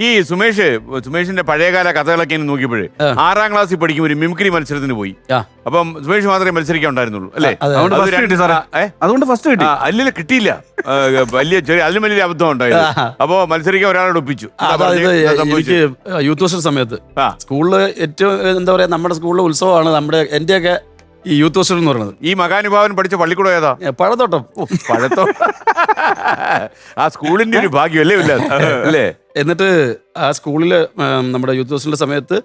ഈ സുമേഷിന്റെ പഴയകാല കഥകളൊക്കെ നോക്കിയപ്പോഴേ 6ാം ക്ലാസ്സിൽ പഠിക്കുമ്പോൾ ഒരു മിമിക്രി മത്സരത്തിന് പോയി. അപ്പം സുമേഷ് മാത്രമേ മത്സരിക്കാൻ ഉണ്ടായിരുന്നുള്ളൂ അല്ലേ? അതുകൊണ്ട് ഫസ്റ്റ് കിട്ടി. അല്ലല്ലോ, കിട്ടിയില്ല. അതിലും വലിയ അബദ്ധം ഉണ്ടായത്. അപ്പോ മത്സരിക്കാൻ ഒരാളോട് ഒപ്പിച്ചു. എനിക്ക് യൂത്ത് ഫെസ്റ്റ് സമയത്ത് സ്കൂളില് ഏറ്റവും എന്താ പറയാ, നമ്മുടെ സ്കൂളിലെ ഉത്സവമാണ് എന്റെയൊക്കെ ഈ യൂത്ത് ഫെസ്റ്റ് എന്ന് പറയുന്നത്. ഈ മകാനുഭാവൻ പഠിച്ച പള്ളിക്കൂടം ഏതാ? പഴത്തോട്ടം. ആ സ്കൂളിന്റെ ഒരു ഭാഗ്യം അല്ലേ? എന്നിട്ട് ആ സ്കൂളില് നമ്മുടെ യൂത്ത് ഫെസ്റ്റിന്റെ സമയത്ത്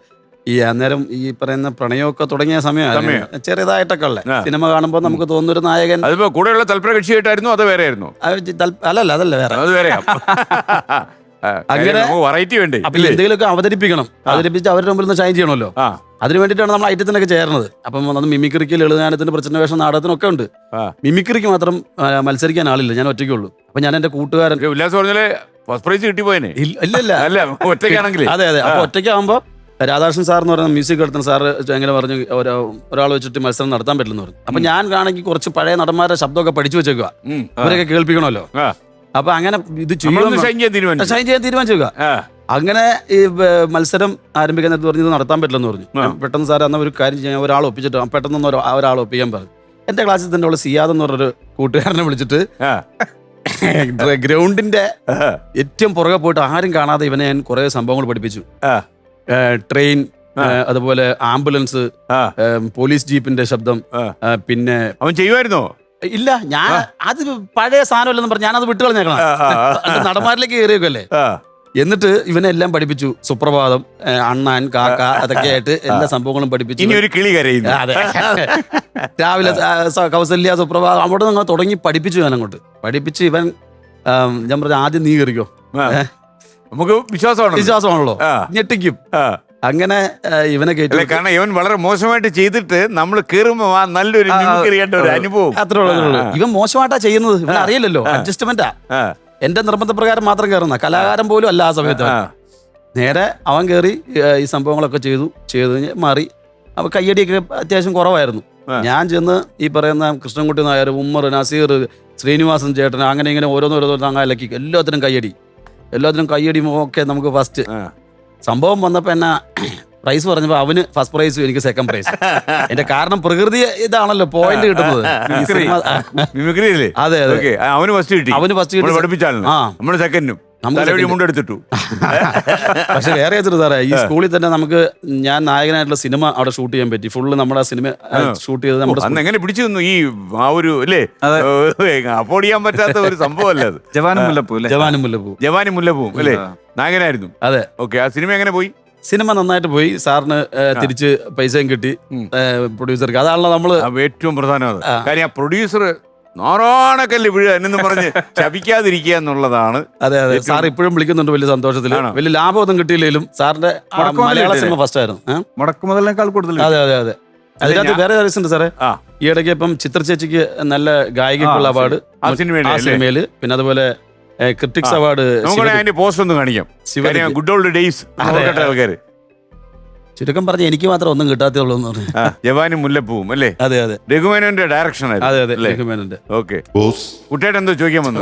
ഈ അന്നേരം ഈ പറയുന്ന പ്രണയമൊക്കെ തുടങ്ങിയ സമയം ചെറിയതായിട്ടൊക്കെ ഉള്ള സിനിമ കാണുമ്പോൾ നമുക്ക് തോന്നുന്നൊരു നായകൻ. അതിപ്പോ കൂടെയുള്ള തൽപര കക്ഷിയായിട്ടായിരുന്നു അതോ വേറെ ആയിരുന്നു? അതല്ല വേറെ. അത് വേറെയാ. അങ്ങനെ വെറൈറ്റി വേണ്ടേ? അപ്പൊ എന്തെങ്കിലുമൊക്കെ അവതരിപ്പിച്ച് അവരുടെ മുമ്പിൽ നിന്ന് ഷൈൻ ചെയ്യണമല്ലോ. അതിന് വേണ്ടിയിട്ടാണ് നമ്മൾ ഐറ്റത്തിനൊക്കെ ചേർന്നത്. അപ്പം അത് മിമിക്രിക്ക്, ലളിതഗാനത്തിന്, പ്രച്ഛന്നവേഷം, നാടകത്തിനൊക്കെ ഉണ്ട്. മിമിക്രിക്ക് മാത്രം മത്സരിക്കാൻ ആളില്ല, ഞാൻ ഒറ്റയ്ക്കുള്ളൂ. അപ്പൊ ഞാൻ എന്റെ കൂട്ടുകാരൻ ഉല്ലാസ് പറഞ്ഞാല് ഫസ്റ്റ് പ്രൈസ് കിട്ടിപ്പോയനെ. ഇല്ല ഒറ്റയ്ക്കാണെങ്കിൽ. അതെ. അപ്പൊ ഒറ്റയ്ക്കാകുമ്പോ രാധാകൃഷ്ണൻ സാർ എന്ന് പറയുന്ന മ്യൂസിക് നടത്തുന്ന സാറ് എങ്ങനെ പറഞ്ഞു, ഒരാൾ വെച്ചിട്ട് മത്സരം നടത്താൻ പറ്റില്ലെന്ന് പറഞ്ഞു. അപ്പൊ ഞാൻ കാണെങ്കിൽ കുറച്ച് പഴയ നടന്മാരുടെ ശബ്ദമൊക്കെ പഠിച്ചു വെച്ചേക്കുക, അവരൊക്കെ കേൾപ്പിക്കണമല്ലോ. അപ്പൊ അങ്ങനെ ഇത് ഷൈൻ ചെയ്യാൻ തീരുമാനിച്ചേക്കുക. അങ്ങനെ ഈ മത്സരം ആരംഭിക്കാൻ നേരത്ത് പറഞ്ഞു ഇത് നടത്താൻ പറ്റില്ലെന്ന് പറഞ്ഞു. പെട്ടെന്ന് സാർ എന്നാൽ ഒരു കാര്യം ചെയ്യാൻ ഒരാൾ ഒപ്പിച്ചിട്ട് പെട്ടെന്ന് ഒരാൾ ഒപ്പിക്കാൻ പറഞ്ഞു. എന്റെ ക്ലാസ്സിൽ തന്നെ ഉള്ള സിയാദ് എന്ന് പറഞ്ഞൊരു കൂട്ടുകാരനെ വിളിച്ചിട്ട് ഗ്രൗണ്ടിന്റെ ഏറ്റവും പുറകെ പോയിട്ട് ആരും കാണാതെ ഇവനെ ഞാൻ കുറെ സംഭവങ്ങൾ പഠിപ്പിച്ചു. ട്രെയിൻ, അതുപോലെ ആംബുലൻസ്, പോലീസ് ജീപ്പിന്റെ ശബ്ദം. പിന്നെ അവൻ ചെയ്യുമായിരുന്നോ? ഇല്ല, ഞാൻ അത് പഴയ സാധനമല്ലെന്ന് പറഞ്ഞു ഞാനത് വിട്ടുകളഞ്ഞേക്കണം. നടന്മാരിലേക്ക് കയറിയൊക്കെ. എന്നിട്ട് ഇവനെല്ലാം പഠിപ്പിച്ചു. സുപ്രഭാതം, അണ്ണാൻ, കാക്ക, അതൊക്കെ ആയിട്ട് എല്ലാ സംഭവങ്ങളും പഠിപ്പിച്ചു. ഇനി ഒരു കിളി കരയുന്നു. അതെ, രാവിലെ കൗസല്യ, സുപ്രഭാതം, അവിടെ നിങ്ങൾ തുടങ്ങി പഠിപ്പിച്ചു. ഞാൻ അങ്ങോട്ട് പഠിപ്പിച്ച് ഇവൻ ഞാൻ പറഞ്ഞു ആദ്യം നീ കയറിക്കോ, നമുക്ക് വിശ്വാസമാണല്ലോ, ഞെട്ടിക്കും. അങ്ങനെ ഇവനെ കേട്ടു. കാരണം ഇവൻ വളരെ മോശമായിട്ട് ചെയ്തിട്ട് നമ്മൾ കേറുമ്പോ നല്ലൊരു അനുഭവം. അത്രേ ഉള്ളൂ. ഇവൻ മോശമായിട്ടാ ചെയ്യുന്നത്, ഇവൻ അറിയില്ലല്ലോ. അഡ്ജസ്റ്റ്മെന്റാ. എന്റെ നിർബന്ധപ്രകാരം മാത്രം കയറുന്ന കലാകാരൻ പോലും അല്ല ആ സമയത്ത്. നേരെ അവൻ കയറി ഈ സംഭവങ്ങളൊക്കെ ചെയ്തു മാറി. അപ്പൊ കയ്യടിയൊക്കെ അത്യാവശ്യം കുറവായിരുന്നു. ഞാൻ ചെന്ന് ഈ പറയുന്ന കൃഷ്ണൻകുട്ടി നായർ, ഉമ്മർ, നസീർ, ശ്രീനിവാസൻ ചേട്ടൻ, അങ്ങനെ ഇങ്ങനെ ഓരോന്നോരോന്നോ അങ്ങാലക്കി എല്ലാത്തിനും കയ്യടി ഒക്കെ നമുക്ക് ഫസ്റ്റ്. സംഭവം വന്നപ്പോ എന്നാ പ്രൈസ് പറഞ്ഞപ്പോ അവന് ഫസ്റ്റ് പ്രൈസും എനിക്ക് സെക്കൻഡ് പ്രൈസ്. എന്റെ കാരണം പ്രകൃതി ഇതാണല്ലോ പോയിന്റ് കിട്ടുന്നത്. അതെ, അവന് ഫസ്റ്റ് കിട്ടി. നമ്മള് സെക്കൻഡും മുണ്ടെടുത്തിട്ടു. പക്ഷെ വേറെ വെച്ചിട്ട് സാറേ, ഈ സ്കൂളിൽ തന്നെ നമുക്ക് ഞാൻ നായകനായിട്ടുള്ള സിനിമ അവിടെ ഷൂട്ട് ചെയ്യാൻ പറ്റി. ഫുള്ള് നമ്മുടെ സിനിമ ഷൂട്ട് ചെയ്ത് നമ്മുടെ എങ്ങനെ പിടിച്ചു തന്നു ഈ ആ ഒരു അല്ലേ, അഫോർഡ് ചെയ്യാൻ പറ്റാത്ത ഒരു സംഭവമല്ലേ അത്. ജവാനും മുല്ലപ്പൂവും അല്ലേ നായകനായിരുന്നു. അതെ, ഓക്കെ. ആ സിനിമ എങ്ങനെ പോയി? സിനിമ നന്നായിട്ട് പോയി. സാറിന് തിരിച്ച് പൈസയും കിട്ടി, പ്രൊഡ്യൂസർക്ക്. അതാണല്ലോ നമ്മള് ഏറ്റവും പ്രധാനം. കാര്യം ആ പ്രൊഡ്യൂസർ നാറാണക്കല്ല് വീഴുക എന്നു പറഞ്ഞ് ശപിക്കാതിരിക്കുക എന്നുള്ളതാണ്. അതെ, സാർ ഇപ്പോഴും വിളിക്കുന്നുണ്ട് വലിയ സന്തോഷത്തില്. വലിയ ലാഭമൊന്നും കിട്ടിയില്ലെങ്കിലും സാറിന്റെ മലയാള സിനിമ ഫസ്റ്റ് ആയിരുന്നു. മുടക്കുമുതലിനേക്കാൾ കൂടുതൽ. അതെ. അതിനകത്ത് വേറെ ഉണ്ട് സാറേ. ഈ ഇടയ്ക്ക് ഇപ്പം ചിത്ര ചേച്ചിക്ക് നല്ല ഗായികക്കുള്ള അവാർഡ് ആ സിനിമയില്. പിന്നെ അതുപോലെ ക്രിറ്റിക്സ് അവാർഡ്. പോസ്റ്റ് ഒന്ന് കാണിക്കാം. ഗുഡ് ഓൾഡ് ഡേയ്സ് ആൾക്കാര് ചുരുക്കം പറഞ്ഞ എനിക്ക് മാത്രം ഒന്നും കിട്ടാത്തുള്ളൂ എന്ന് പറഞ്ഞു. ജവാനും മുല്ലപ്പൂവും അല്ലേ? അതെ. രഘുമേനോന്റെ ഡയറക്ഷൻ. അതെ, രഘുമേനോന്റെ. ഓക്കെ. കുട്ടിയായിട്ട് എന്തോ ചോദിക്കാൻ വന്നു.